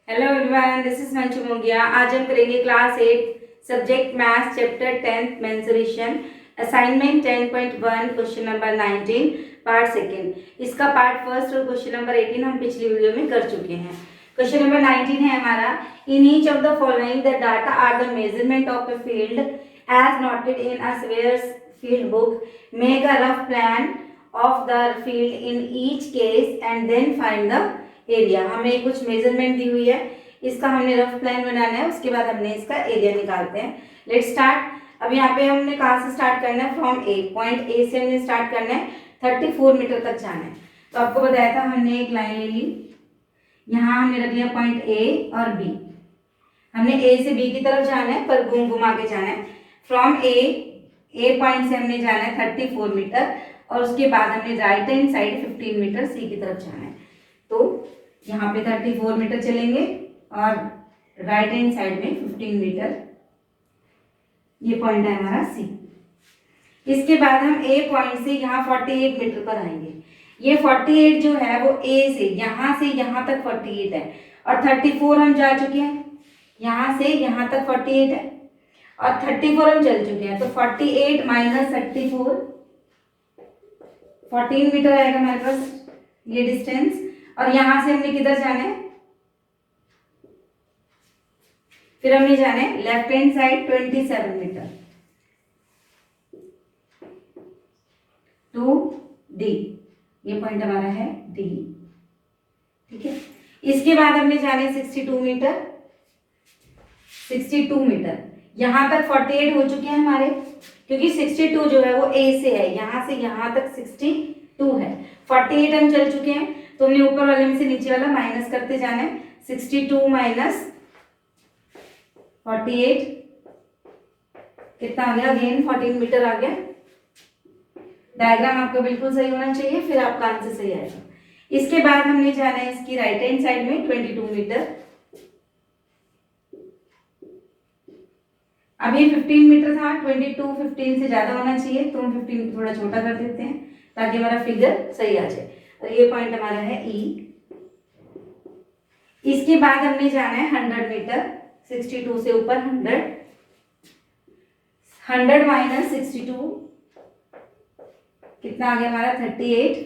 Hello everyone, this is Manchu Mungiya. आज हम करेंगे class 8 subject maths chapter 10 mensuration assignment 10.1 question number 19 part second. इसका part first और question number 18 हम पिछली वीडियो में कर चुके हैं। क्वेश्चन नंबर 19 है हमारा, in each of the following the data are the measurement of a field as noted in a surveyor's field book, make a rough plan of the field in each case and then find the area. हमें कुछ measurement दी हुई है, इसका हमने rough plan बनाना है, उसके बाद हमने इसका एरिया निकालते हैं। Let start. अब यहाँ पे हमने कहाँ से स्टार्ट करना है? फ्रॉम ए, पॉइंट ए से हमने स्टार्ट करना है, 34 मीटर तक जाना है। तो आपको बताया था, हमने एक लाइन ले ली, यहाँ हमने रख लिया पॉइंट ए और बी। हमने ए से बी की तरफ जाना है, पर घूम घुमा के जाना है। फ्रॉम ए पॉइंट से हमने जाना है 34 मीटर, और उसके बाद हमने राइट हैंड साइड 15 मीटर सी की तरफ जाना है। तो यहाँ पे 34 मीटर चलेंगे और राइट हैंड साइड में 15 मीटर, ये पॉइंट है हमारा सी। इसके बाद हम ए पॉइंट से यहाँ 48 मीटर पर आएंगे। ये 48 जो है वो ए से यहाँ तक 48 है, और 34 हम जा चुके हैं, यहाँ से यहाँ तक 48 है, और 34 हम चल चुके हैं। तो 48 माइनस 34, 14 मीटर आएगा हमारे पास ये डिस्टेंस। और यहां से हमने किधर जाना है? फिर हमने जाना है left hand side 27 metre to D, ये पॉइंट हमारा है डी। ठीक है, इसके बाद हमने जाना है 62 मीटर। 62 मीटर यहां तक 48 हो चुके हैं हमारे, क्योंकि 62 जो है वो ए से है, यहां से यहां तक 62 है। 48 हम चल चुके हैं, तो हमने ऊपर वाले में से नीचे वाला माइनस करते जाना है। 62 माइनस 48 कितना आ गया? अगेन 14 मीटर आ गया। डायग्राम आपका बिल्कुल सही होना चाहिए, फिर आपका आंसर सही आएगा। इसके बाद हमने जाना है इसकी राइट हैंड साइड में 22 मीटर। अब ये 15 मीटर था, 22 15 से ज्यादा होना चाहिए, तो हम 15 थोड़ा छोटा कर देते हैं ताकि हमारा फिगर सही आ जाए। और ये पॉइंट हमारा है ई। इसके बाद हमने जाना है 100 मीटर। 62 से ऊपर 100 माइनस 62 कितना आ गया हमारा? 38।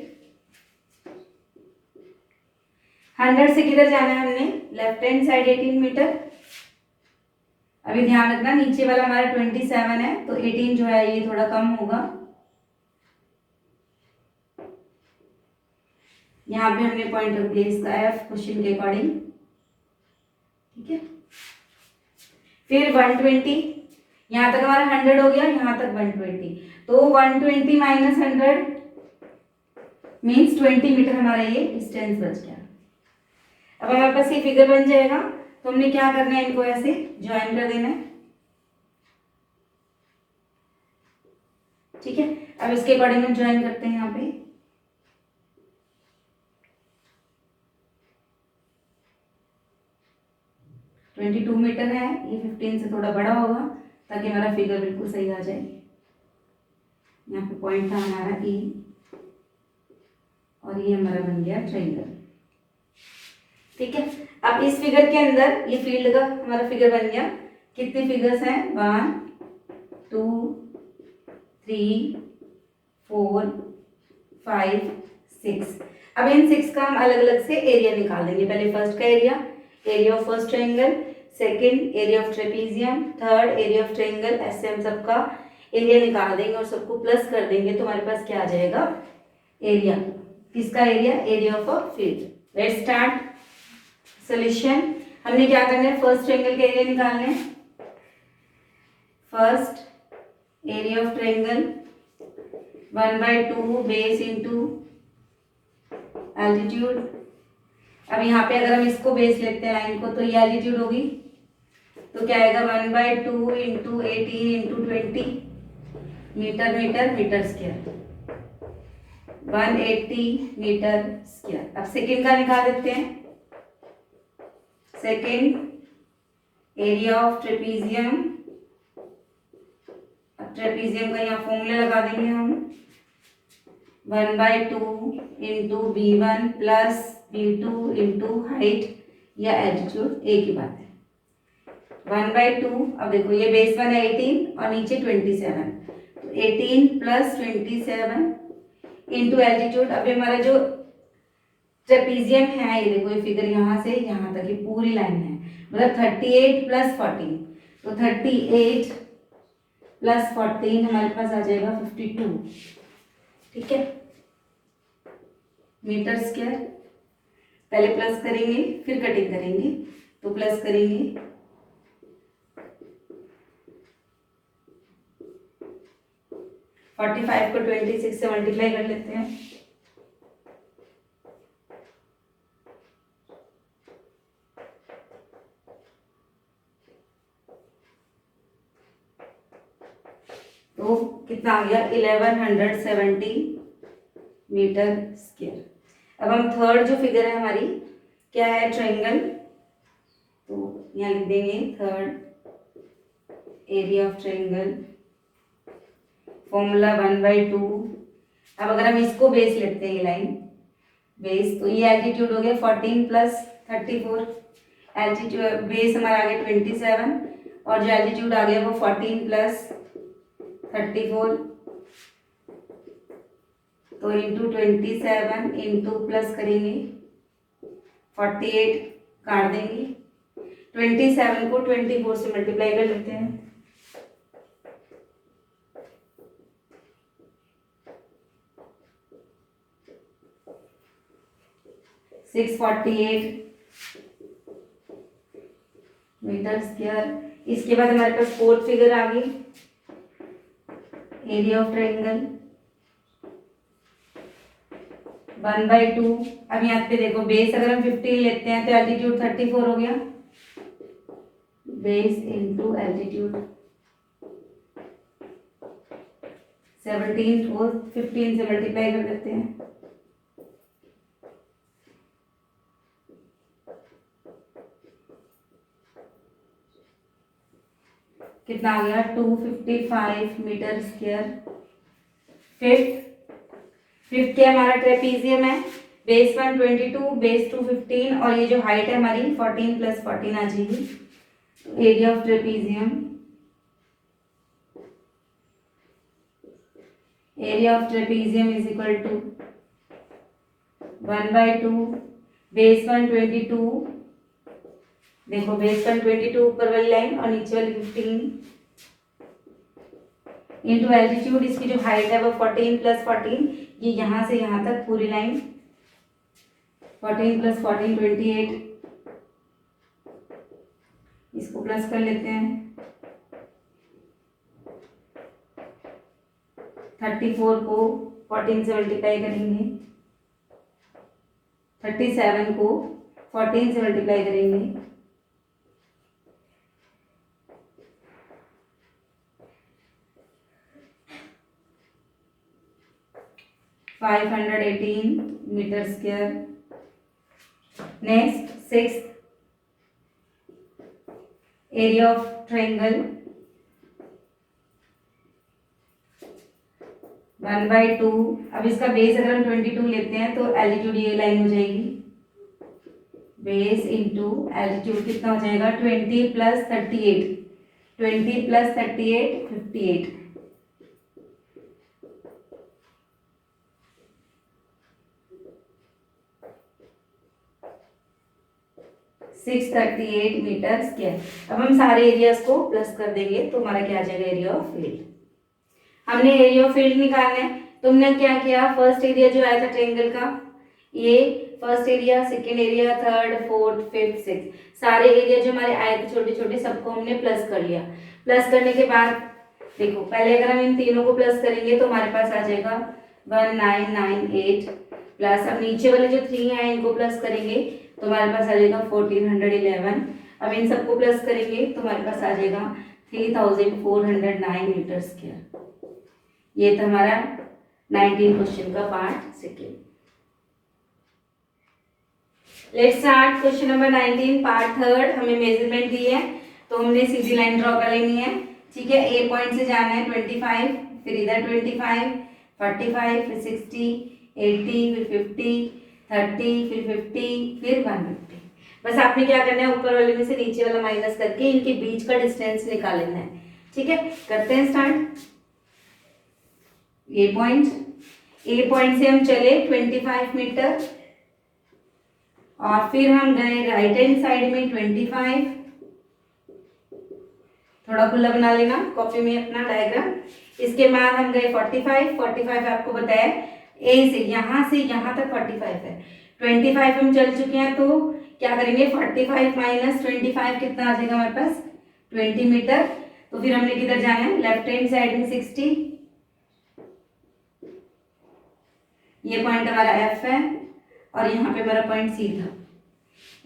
100 से किधर जाना है हमने? Left hand side 18 metre. अभी ध्यान रखना, नीचे वाला हमारा 27 है, तो 18 जो है ये थोड़ा कम होगा। यहाँ पे हमने पॉइंट रख दिया इसका एफ क्वेश्चन के अकॉर्डिंग। ठीक है, फिर 120, यहाँ तक हमारा 100 हो गया, यहाँ तक 120, तो 120 माइनस 100 मीन्स 20 मीटर हमारा ये डिस्टेंस बच गया। अब हमारे पास ये फिगर बन जाएगा, तो हमने क्या करना है? इनको ऐसे ज्वाइन कर देना है। ठीक है, अब इसके अकॉर्डिंग हम ज्वाइन करते हैं। यहाँ पे 22 मीटर है, ये 15 से थोड़ा बड़ा होगा ताकि हमारा फिगर बिल्कुल सही आ जाए। यहाँ पे पॉइंट था हमारा ई, और ये हमारा बन गया ट्रायंगल। ठीक है, अब इस फिगर के अंदर ये फील्ड का हमारा फिगर बन गया। कितने फिगर्स हैं? 1 2 3 4 5 6। अब इन 6 का हम अलग अलग से एरिया निकाल देंगे। पहले फर्स्ट का area of first triangle, second area of trapezium, third area of triangle. ऐसे हम सबका एरिया निकाल देंगे और सबको प्लस कर देंगे, तो हमारे पास क्या आ जाएगा? एरिया। किसका area? Area of a field. Let's start solution. हमने क्या करना है? फर्स्ट ट्रायंगल का एरिया निकालना है। First area of triangle 1/2 base into altitude. अब यहाँ पे अगर हम इसको बेस लेते हैं लाइन को, तो ये एल्टीट्यूड होगी, तो क्या आएगा? 1/2 into 18 into 20 metre metre metre square, 180 metre square. अब सेकेंड का निकाल देते हैं। Second area of trapezium. अब ट्रेपीजियम का यहाँ फॉर्मूला लगा देंगे हम, 1/2 into B1 plus B2 into height या एल्टीट्यूड एक ही बात है। 1/2, अब देखो ये बेस 1 है 18 और नीचे 27, तो 18 + 27 इंटू एल्टीट्यूड। अभी हमारा जो ट्रेपीजियम है, ये देखो ये फिगर यहाँ से यहाँ तक ये पूरी लाइन है, मतलब 38 + 14, तो 38 + 14 हमारे पास आ जाएगा 52, ठीक है, मीटर स्क्वायर। पहले प्लस करेंगे फिर कटिंग करेंगे, तो प्लस करेंगे 45 को 26 से मल्टीप्लाई कर लेते हैं, तो कितना आ गया 1170 मीटर स्क्वायर। अब हम थर्ड जो फिगर है हमारी क्या है, ट्रायंगल, तो यहाँ लिख देंगे third area of triangle, formula 1/2। अब अगर हम इसको बेस लेते हैं, ये लाइन बेस, तो ये एल्टीट्यूड हो गया 14 + 34, एल्टीट्यूड बेस हमारा आ गया 27 और जो एल्टीट्यूड आ गया वो 14 + 34, तो इंटू 27 इंटू प्लस करेंगे 48 काट देंगे, 27 को 24 से मल्टीप्लाई कर लेते हैं, 648 मीटर स्क्वायर। इसके बाद हमारे पास फोर्थ फिगर आ गई, एरिया ऑफ ट्रायंगल 1/2। अब यहाँ पे देखो बेस अगर हम 15 लेते हैं तो एल्टीट्यूड 34 हो गया, बेस इंटू एल्टीट्यूड 17 को 15 से मल्टीप्लाई कर देते हैं, कितना आ गया 255 मीटर स्क्वायर। फिफ्थ क्या हमारा ट्रेपीजियम है, बेस 1 22, बेस 2 15 और ये जो हाइट है हमारी 14 + 14 आ जाएगी। Area of trapezium, area of trapezium is equal to 1/2 base 1 22, देखो बेस 1 22 ऊपर वाली लाइन और नीचे वाली 15 इंटू एल्टीट्यूड, इसकी जो हाइट है वो 14 + 14, ये यहाँ से यहाँ तक पूरी लाइन 14 + 14 28, इसको प्लस कर लेते हैं, 34 को 14 से मल्टीप्लाई करेंगे, 37 को 14 से मल्टीप्लाई करेंगे, 518 metre square. Next sixth, area of triangle 1/2। अब इसका बेस अगर हम 22 लेते हैं तो एल्टीट्यूड ये लाइन हो जाएगी, बेस इंटू एल्टीट्यूड कितना हो जाएगा 20 + 38, 20 + 38 58, 638 मीटर स्क्वायर। अब हम सारे एरियाज को प्लस कर देंगे तो हमारा क्या आ जाएगा, एरिया ऑफ फील्ड। हमने एरिया ऑफ फील्ड निकालना है, तुमने क्या किया, फर्स्ट एरिया जो आया था ट्रायंगल का, ये first area, second area, third, fourth, fifth, six, सारे एरिया जो हमारे आए थे छोटे छोटे सबको हमने प्लस कर लिया। प्लस करने के बाद देखो पहले अगर हम इन तीनों को प्लस करेंगे तो हमारे पास आ जाएगा 1998 प्लस, अब नीचे वाले जो 3 हैं इनको प्लस करेंगे तो हमारे पास आ जाएगा 1411। अब इन सबको प्लस करेंगे तो हमारे पास आ जाएगा 3409 मीटर स्क्वायर। ये था हमारा 19 क्वेश्चन का part second. Let's start question number 19 part third. हमें मेजरमेंट दी है तो हमने सीधी लाइन ड्रॉ कर लेनी है, ठीक है। ए पॉइंट से जाना है 25, फिर इधर 25, 45, फिर 60, 80, फिर 50, 30, फिर 50, फिर 150। बस आपने क्या करना है, ऊपर वाले में से नीचे वाला माइनस करके इनके बीच का डिस्टेंस निकाल लेना है। ठीक है, करते हैं स्टार्ट। ए पॉइंट से हम चले 25 मीटर और फिर हम गए राइट हैंड साइड में 25, थोड़ा खुला बना लेना कॉपी में अपना डायग्राम। इसके बाद हम गए 45 आपको बताया ए से यहाँ तक 45 है। 25 हम चल चुके हैं, तो क्या करेंगे 45 माइनस 25 कितना आ जाएगा हमारे पास 20 मीटर। तो फिर हमने किधर जाना है, लेफ्ट हैंड साइड में 60, ये पॉइंट हमारा एफ है और यहाँ पे हमारा पॉइंट सी था।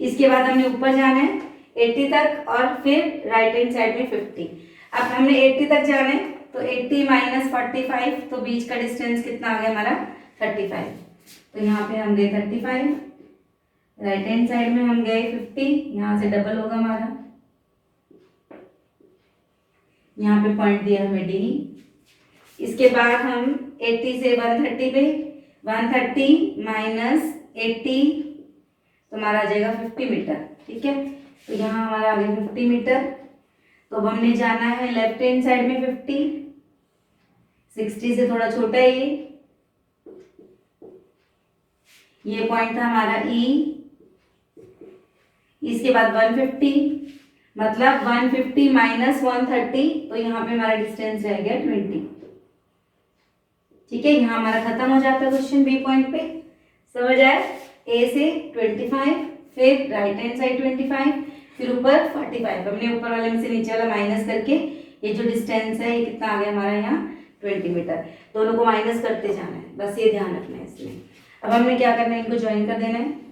इसके बाद हमने ऊपर जाना है 80 तक और फिर राइट हैंड साइड में 50। अब हमने 80 तक जाना है, तो 80 माइनस 45, तो बीच का डिस्टेंस कितना आ गया हमारा 35। तो यहाँ पे हम गए 35, राइट हैंड साइड में हम गए 50, यहाँ से डबल होगा हमारा, यहाँ पे पॉइंट दिया हमें डी। इसके बाद हम 80 से 130 पे, 130 माइनस 80 तो हमारा आ जाएगा 50 मीटर। ठीक है, तो यहाँ हमारा आ गया 50 मीटर। तो अब हमने जाना है लेफ्ट हैंड साइड में 50, 60 से थोड़ा छोटा है ये पॉइंट था हमारा ई। इसके बाद 150, मतलब 150 माइनस 130, तो यहाँ पे हमारा डिस्टेंस रह गया 20। ठीक है, यहाँ हमारा खत्म हो जाता है क्वेश्चन बी पॉइंट पे। समझ आया, ए से 25, फिर राइट हैंड साइड 25, फिर ऊपर 45। हमने ऊपर वाले में से नीचे वाला माइनस करके ये जो डिस्टेंस है ये कितना आ गया हमारा यहाँ 20 मीटर। दोनों को माइनस करते जाना है, बस ये ध्यान रखना है इसमें। अब हमने क्या करना है, इनको ज्वाइन कर देना है।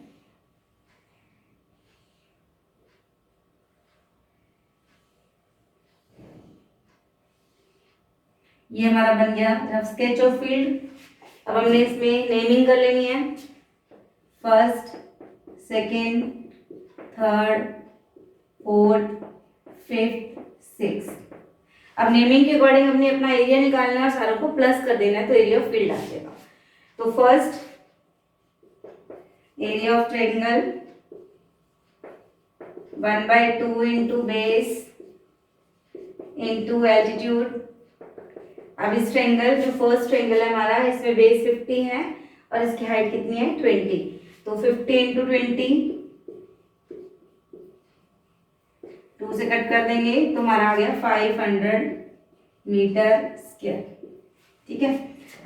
ये हमारा बन गया रफ स्केच ऑफ फील्ड। अब हमने इसमें नेमिंग कर लेनी है, first, second, third, fourth, fifth, sixth. अब नेमिंग के अकॉर्डिंग हमने अपना एरिया निकालना है और सारों को प्लस कर देना है, तो एरिया ऑफ फील्ड आ जाएगा। तो first area of triangle 1/2 into base into altitude. अब इस ट्रायंगल जो फर्स्ट ट्रायंगल है हमारा, इसमें बेस 50 है और इसकी हाइट कितनी है 20, तो 50 इंटू 20, 2 से कट कर देंगे तो हमारा आ गया 500 मीटर स्क्वायर। ठीक है,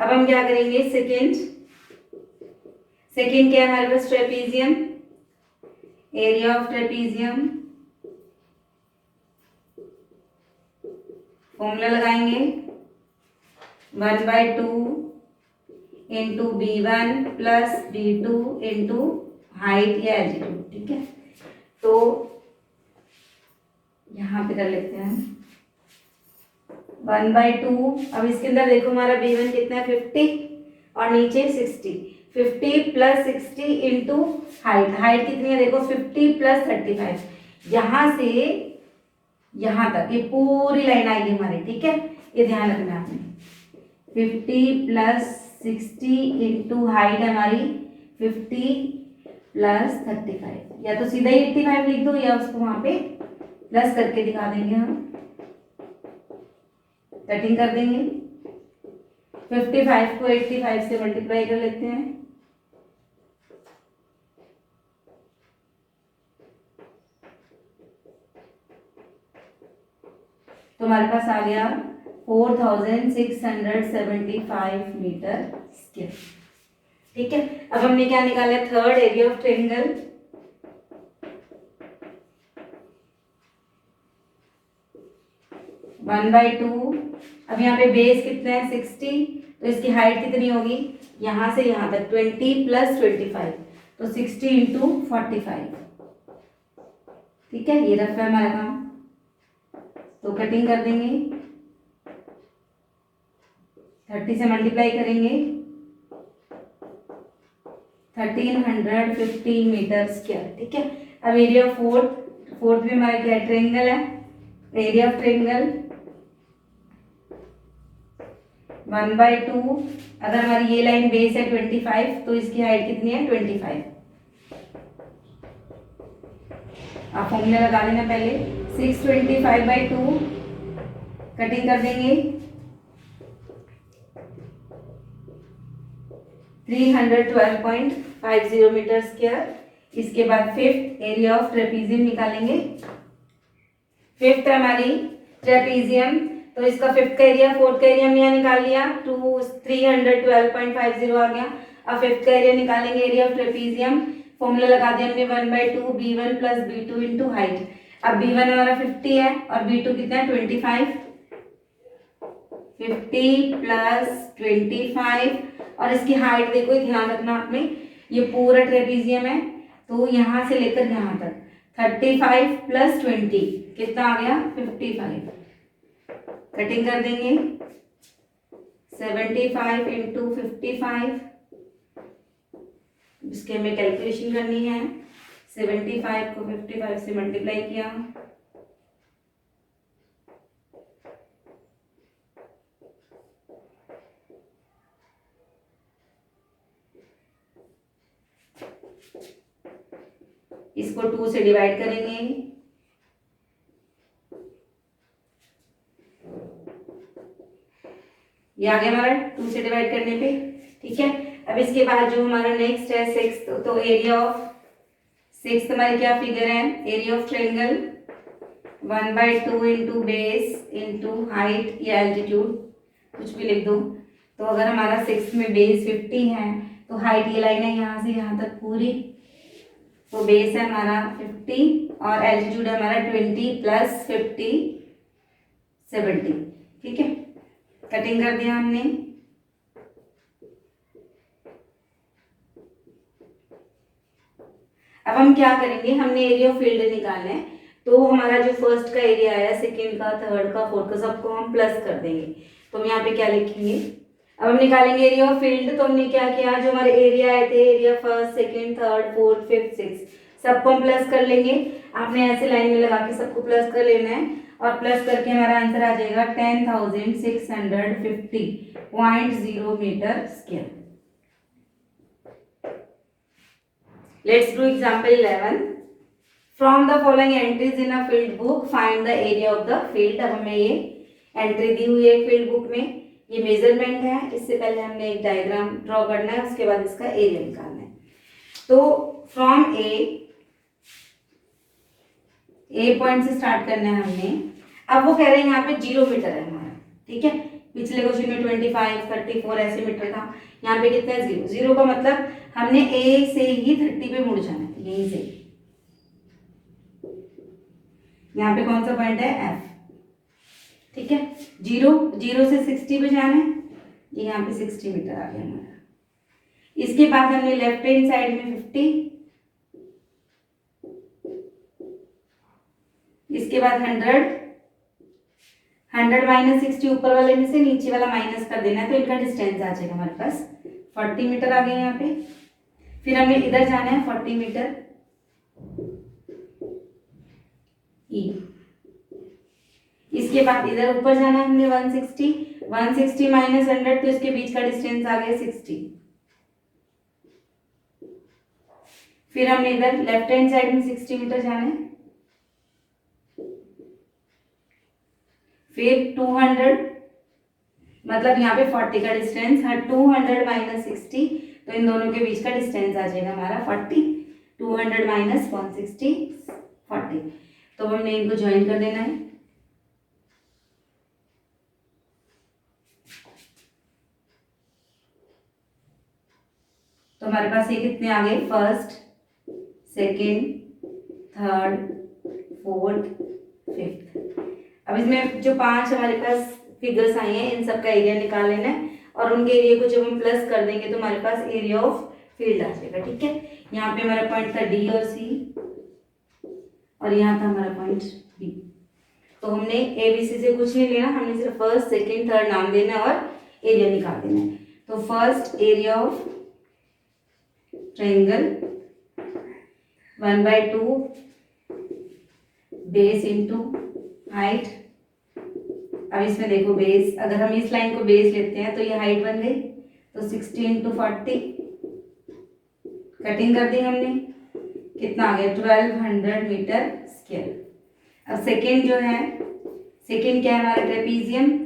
अब हम क्या करेंगे, सेकेंड क्या है हमारे पास, trapezium, area of trapezium, formula लगाएंगे 1/2 into B1 plus B2 into height या एल्टीट्यूड। ठीक है, तो यहाँ पे कर लेते हैं 1/2। अब इसके अंदर देखो हमारा B1 कितना है 50 और नीचे 60, 50 प्लस 60 इंटू हाइट कितनी है देखो 50 प्लस 35, यहाँ से यहाँ तक ये पूरी लाइन आएगी हमारी। ठीक है, ये ध्यान रखना है आपने, 50 प्लस 60 इंटू हाइट हमारी 50 प्लस 35, या तो सीधा ही 85 लिख दो या उसको वहां पे प्लस करके दिखा देंगे हम, कटिंग कर देंगे। 55 को 85 से मल्टीप्लाई कर लेते हैं, तो हमारे पास आ गया 4675 मीटर स्क्वायर। ठीक है, अब हमने क्या निकाला है, थर्ड एरिया ऑफ ट्रायंगल 1/2। अब यहाँ पे बेस कितना है 60, तो इसकी हाइट कितनी होगी यहाँ से यहाँ तक 20 प्लस 25, तो 60 इंटू 45। ठीक है, ये रफ है हमारा काम, तो कटिंग कर देंगे, 30 से मल्टीप्लाई करेंगे, 1350 मीटर स्क्वायर। ठीक है, अब एरिया ऑफ फोर्थ भी हमारा क्या ट्रायंगल है, एरिया ऑफ ट्रायंगल 1/2। अगर हमारी ये लाइन बेस है 25, तो इसकी हाइट कितनी है 25, आप फॉर्मूला लगा लेना पहले। 625/2 कटिंग कर देंगे 312.50 मीटर स्क्वायर। इसके बाद फिफ्थ एरिया ऑफ ट्रेपीजियम निकालेंगे। फिफ्थ हमारी ट्रेपीजियम, तो इसका फिफ्थ का एरिया फोर्थ का एरिया हमने यहाँ निकाल लिया, 312.50 आ गया। अब फिफ्थ का एरिया निकालेंगे, एरिया ऑफ ट्रेपीजियम। फॉर्मूला लगा दिया हमने 1/2 b1 plus b2 into height. अब b1 हमारा 50 है और b2 कितना है 25। 50 प्लस 25 और इसकी हाइट देखो, ध्यान रखना आपने, ये पूरा ट्रेपीजियम है तो यहाँ से लेकर यहाँ तक 35 प्लस 20 कितना आ गया 55। कटिंग कर देंगे 75 इंटू 55, इसके हमें कैलकुलेशन करनी है। 75 को 55 से मल्टीप्लाई किया, इसको 2 से डिवाइड करेंगे, ये आ गया हमारा 2 से डिवाइड करने पे। ठीक है, अब इसके बाद जो हमारा नेक्स्ट है सिक्स्थ, तो एरिया ऑफ सिक्स्थ हमारी क्या फिगर है, area of triangle 1/2 into base into height या एल्टीट्यूड कुछ भी लिख दो। तो अगर हमारा सिक्स्थ में बेस 50 है तो हाइट ये लाइन है यहाँ से यहाँ तक पूरी, तो बेस है हमारा 50 और एल्टीट्यूड है हमारा 20 प्लस 50 70। ठीक है, कटिंग कर दिया हमने। अब हम क्या करेंगे, हमने एरिया ऑफ फील्ड निकालना है, तो हमारा जो फर्स्ट का एरिया आया, सेकंड का, थर्ड का, फोर्थ का, सबको हम प्लस कर देंगे। तो हम यहाँ पे क्या लिखेंगे, अब हम निकालेंगे एरिया ऑफ फील्ड। तो हमने क्या किया, जो हमारे एरिया आए थे, area first, second, third, fourth, fifth, six, सबको हम प्लस कर लेंगे। आपने ऐसे लाइन में लगा के सबको प्लस कर लेना है और प्लस करके हमारा आंसर आ जाएगा 10,650.0 metre square. Let's do example 11. From the following entries in a field book, find the area of the field. अब हमें ये एंट्री दी हुई है फील्ड बुक में, ये मेजरमेंट है। इससे पहले हमने एक डायग्राम ड्रॉ करना है, उसके बाद इसका एरिया निकालना है। तो फ्रॉम ए पॉइंट से स्टार्ट करना है हमने। अब वो कह रहे हैं यहाँ पे 0 मीटर है हमारा। ठीक है, पिछले क्वेश्चन में 25, 34 ऐसे मीटर था, यहाँ पे कितना है 0। 0 का मतलब हमने ए से ही 30 पे मुड़ जाना है, यहीं से। यहाँ पे कौन सा पॉइंट है एफ। ठीक है, 0 से 60 पे जाना है, ये यहाँ पे 60 मीटर आ गया हमारा। इसके बाद हमने लेफ्ट हैंड साइड में 50, इसके बाद 100 माइनस 60 ऊपर वाले में से नीचे वाला माइनस कर देना है, तो इनका डिस्टेंस आ जाएगा हमारे पास 40 मीटर आ गए यहाँ पे। फिर हमें इधर जाना है 40 मीटर ई, इसके बाद इधर ऊपर जाना है हमने 160 माइनस 100, तो इसके बीच का डिस्टेंस आ गया 60। फिर हमने इधर लेफ्ट हैंड साइड में 60 मीटर जाना है, फिर 200 मतलब यहाँ पे 40 का डिस्टेंस है, 200 माइनस 60, तो इन दोनों के बीच का डिस्टेंस आ जाएगा हमारा 40। 200 माइनस 160 40, तो हमने इनको ज्वाइन कर देना है। तो हमारे पास ये कितने आ गए, first, second, third, fourth, fifth. अब इसमें जो 5 हमारे पास फिगर्स आई हैं, इन सब का एरिया निकाल लेना है और उनके एरिया को जब हम प्लस कर देंगे तो हमारे पास एरिया ऑफ फील्ड आ जाएगा। ठीक है, यहाँ पे हमारा पॉइंट था डी और सी और यहाँ था हमारा पॉइंट बी। तो हमने ए बी सी से कुछ नहीं लेना, हमने सिर्फ फर्स्ट, सेकेंड, थर्ड नाम देना है और एरिया निकाल देना है। तो first area of triangle 1/2 base into height. अब इसमें देखो बेस, अगर हम इस लाइन को बेस लेते हैं तो ये हाइट बन गई, तो 60 इंटू 40 कटिंग कर दी हमने। कितना आ गया 1200 मीटर स्क्वायर। अब सेकेंड जो है, सेकेंड क्या है हमारा ट्रेपीजियम,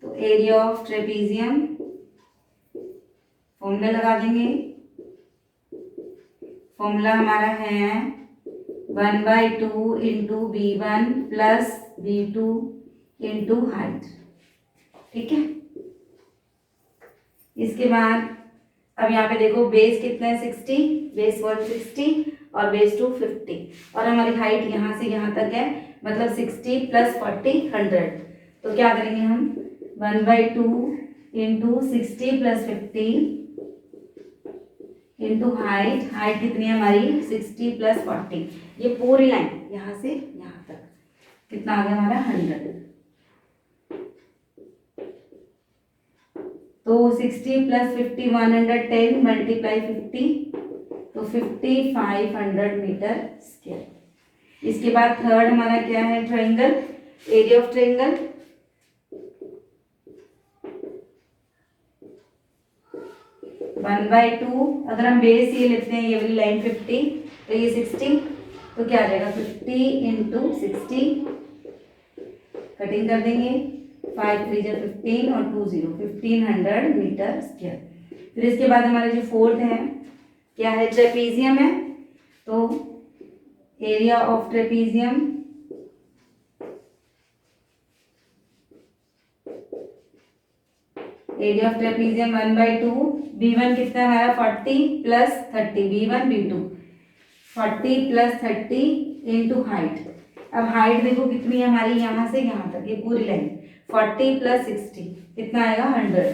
तो एरिया ऑफ ट्रेपीजियम फॉर्मूला लगा देंगे। फॉर्मूला हमारा है 1/2 into V1 plus V2 into height. ठीक है, इसके बाद अब यहाँ पे देखो बेस कितना है 60, बेस 160 और बेस 250 और हमारी हाइट यहाँ से यहाँ तक है, मतलब 60 प्लस 40 100। तो क्या करेंगे हम 1/2 into 60 plus 50 into height, height कितनी है हमारी 60 प्लस 40, ये पूरी लाइन यहाँ से यहाँ तक कितना आ गया हमारा 100। तो 60 प्लस 50 110 मल्टीप्लाई 50 तो 5500 मीटर स्क्वायर। इसके बाद थर्ड हमारा क्या है ट्रायंगल, एरिया ऑफ ट्रायंगल 1/2, अगर हम बेस ये लेते हैं ये वाली लाइन 50 तो ये 60, तो क्या आ जाएगा 50 इंटू 60, कटिंग कर देंगे 5 3 जा 15 और 2 0 1500 मीटर स्क्वायर। फिर इसके बाद हमारा जो फोर्थ है क्या है ट्रेपीजियम है, तो area of trapezium area of trapezium 1/2, B1 कितना है हमारा 40 plus 30, B1 B2 40 plus 30 into height. अब हाइट देखो कितनी है हमारी यहाँ से यहाँ तक, ये पूरी लाइन 40 प्लस 60 कितना आएगा 100।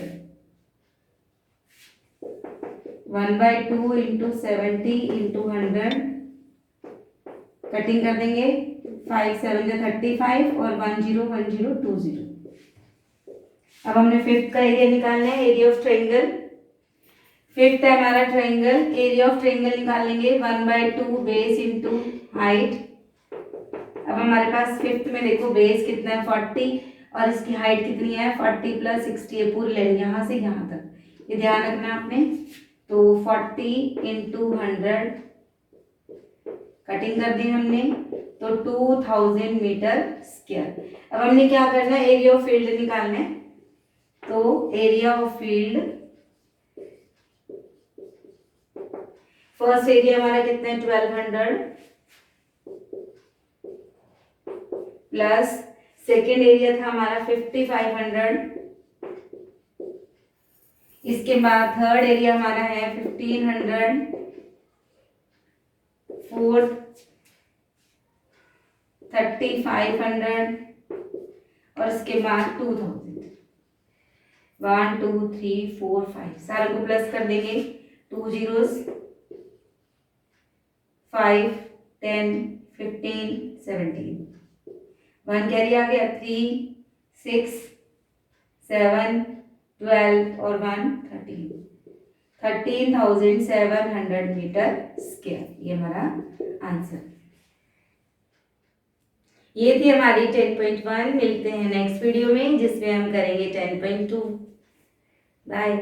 1/2 इंटू 70 इंटू 100, कटिंग कर देंगे 5 7 जा 35 और 1 0 1 0 2 0। अब हमने फिफ्थ का एरिया निकालना है, एरिया ऑफ ट्रायंगल। फिफ्थ है हमारा ट्रायंगल, एरिया ऑफ ट्रायंगल निकालेंगे 1/2 बेस इंटू हाइट। अब हमारे पास फिफ्थ में देखो बेस कितना है 40 और इसकी हाइट कितनी है 40 प्लस 60 है, पूरी लाइन यहाँ से यहाँ तक, ये ध्यान रखना आपने। तो 40 इंटू 100 कटिंग कर दी हमने, तो 2000 मीटर स्क्वायर। अब हमने क्या करना है एरिया ऑफ फील्ड निकालना है, तो area of field first area हमारा कितना है 1200 प्लस सेकेंड एरिया था हमारा 5500, इसके बाद थर्ड एरिया हमारा है 1500, फोर्थ 3500 और इसके बाद 2000। 1 2 3 4 5 सारे को प्लस कर देंगे, 2 zeros 5 10 15 17, 1 कैरी आ गया 3 6 7 12 और 1 13, 13,700 मीटर स्क्वायर, ये हमारा आंसर। ये थी हमारी 10.1। मिलते हैं नेक्स्ट वीडियो में जिसमें हम करेंगे 10.2। बाय।